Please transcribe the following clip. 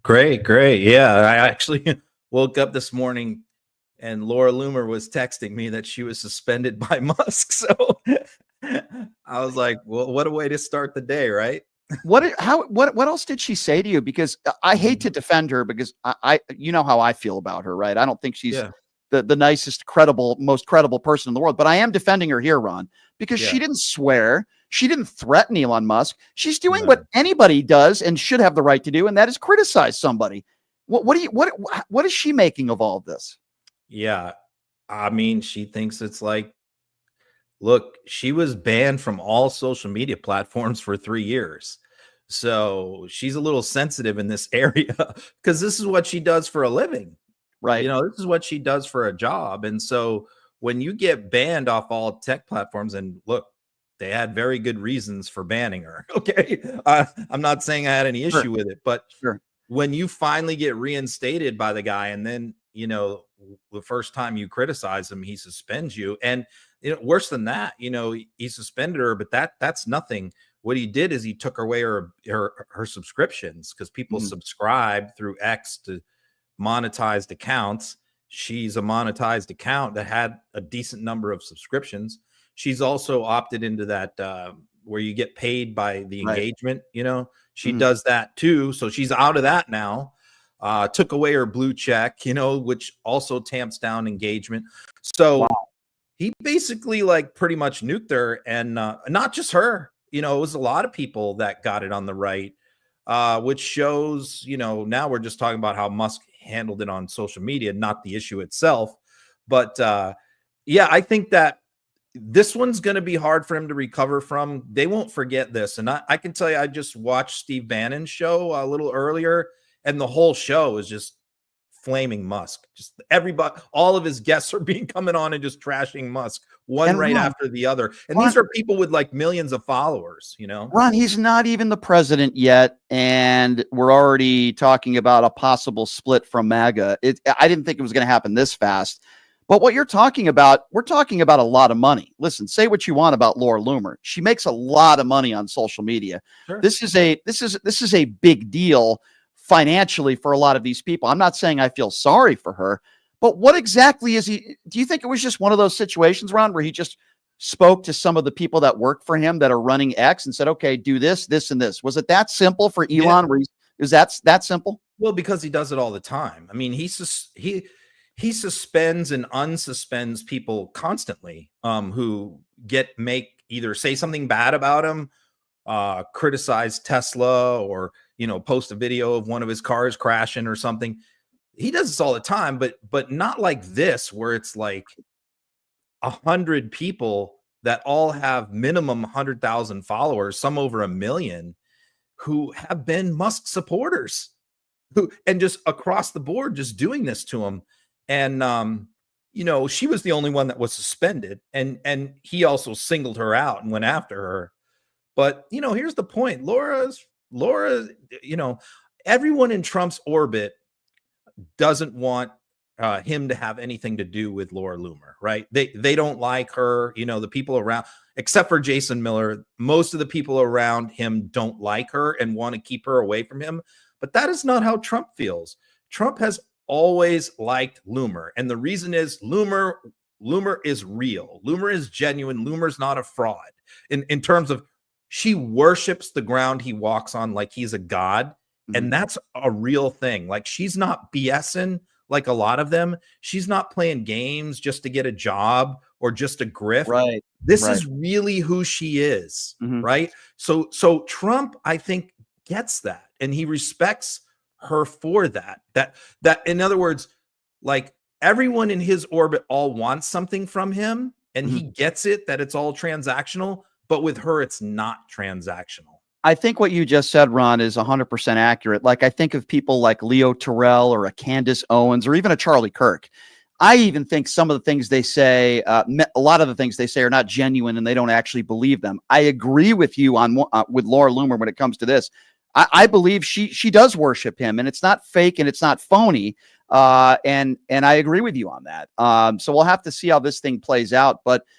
Great, great. Yeah, I actually woke up this morning and Laura Loomer was texting me that she was suspended by Musk. So I was like, well, what a way to start the day, right? What else did she say to you? Because I hate to Mhm. defend her because I you know how I feel about her, right? I don't think she's Yeah, the nicest, most credible person in the world, but I am defending her here, Ron, because she yeah, didn't swear. She didn't threaten Elon Musk. She's doing what no, anybody does and should have the right to do, and that is criticize somebody. What is she making of all of this? yeah. I mean, she thinks it's like, look, she was banned from all social media platforms for 3 years. So she's a little sensitive in this area because this is what she does for a living. Right. This is what she does for a job. And so when you get banned off all tech platforms, and look, they had very good reasons for banning her. Okay. I'm not saying I had any Sure. issue with it, but Sure. when you finally get reinstated by the guy, and then, the first time you criticize him, he suspends you. And, worse than that, he suspended her, but that's nothing. What he did is he took away her subscriptions because people Mhm. subscribe through X to monetized accounts. She's a monetized account that had a decent number of subscriptions. She's also opted into that where you get paid by the Right. engagement. She Mhm. does that too. So she's out of that now. Took away her blue check, which also tamps down engagement. So Wow. he basically like pretty much nuked her, and not just her. It was a lot of people that got it on the right, which shows, now we're just talking about how Musk handled it on social media, not the issue itself. But yeah, I think that this one's going to be hard for him to recover from. They won't forget this. And I can tell you, I just watched Steve Bannon's show a little earlier, and the whole show is just flaming Musk. Just everybody, all of his guests are being coming on and just trashing Musk one And right Ron, after the other. And these Ron, are people with like millions of followers. Ron, he's not even the president yet, and we're already talking about a possible split from MAGA. I didn't think it was going to happen this fast. But what you're talking about, we're talking about a lot of money. Listen, say what you want about Laura Loomer. She makes a lot of money on social media. Sure. This is a big deal financially for a lot of these people. I'm not saying I feel sorry for her, but what exactly is he? Do you think it was just one of those situations, Ron, where he just spoke to some of the people that work for him that are running X and said, okay, do this, this, and this? Was it that simple for Yeah. Elon? Is that simple? Well, because he does it all the time. I mean, he suspends and unsuspends people constantly who make either say something bad about him, criticize Tesla, or post a video of one of his cars crashing or something. He does this all the time, but not like this, where it's like 100 people that all have minimum 100,000 followers, some over 1 million, who have been Musk supporters, who and just across the board just doing this to him. And she was the only one that was suspended, and he also singled her out and went after her. But here's the point. Laura, you know, everyone in Trump's orbit doesn't want him to have anything to do with Laura Loomer, right? They don't like her. The people around, except for Jason Miller, most of the people around him don't like her and want to keep her away from him. But that is not how Trump feels. Trump has always liked Loomer, and the reason is Loomer is real. Loomer is genuine. Loomer's not a fraud. In terms of, she worships the ground he walks on like he's a god. Mhm. And that's a real thing. Like, she's not BSing like a lot of them. She's not playing games just to get a job or just to grift. Right. This Right. is really who she is, Mhm. right? So Trump, I think, gets that, and he respects her for that. That in other words, like, everyone in his orbit all wants something from him, and Mhm. he gets it that it's all transactional, but with her it's not transactional. I think what you just said, Ron, is 100% accurate. Like, I think of people like Leo Terrell or a Candace Owens or even a Charlie Kirk. I even think some of the things they say, a lot of the things they say are not genuine and they don't actually believe them. I agree with you on with Laura Loomer when it comes to this. I believe she does worship him, and it's not fake and it's not phony. And I agree with you on that. So we'll have to see how this thing plays out. But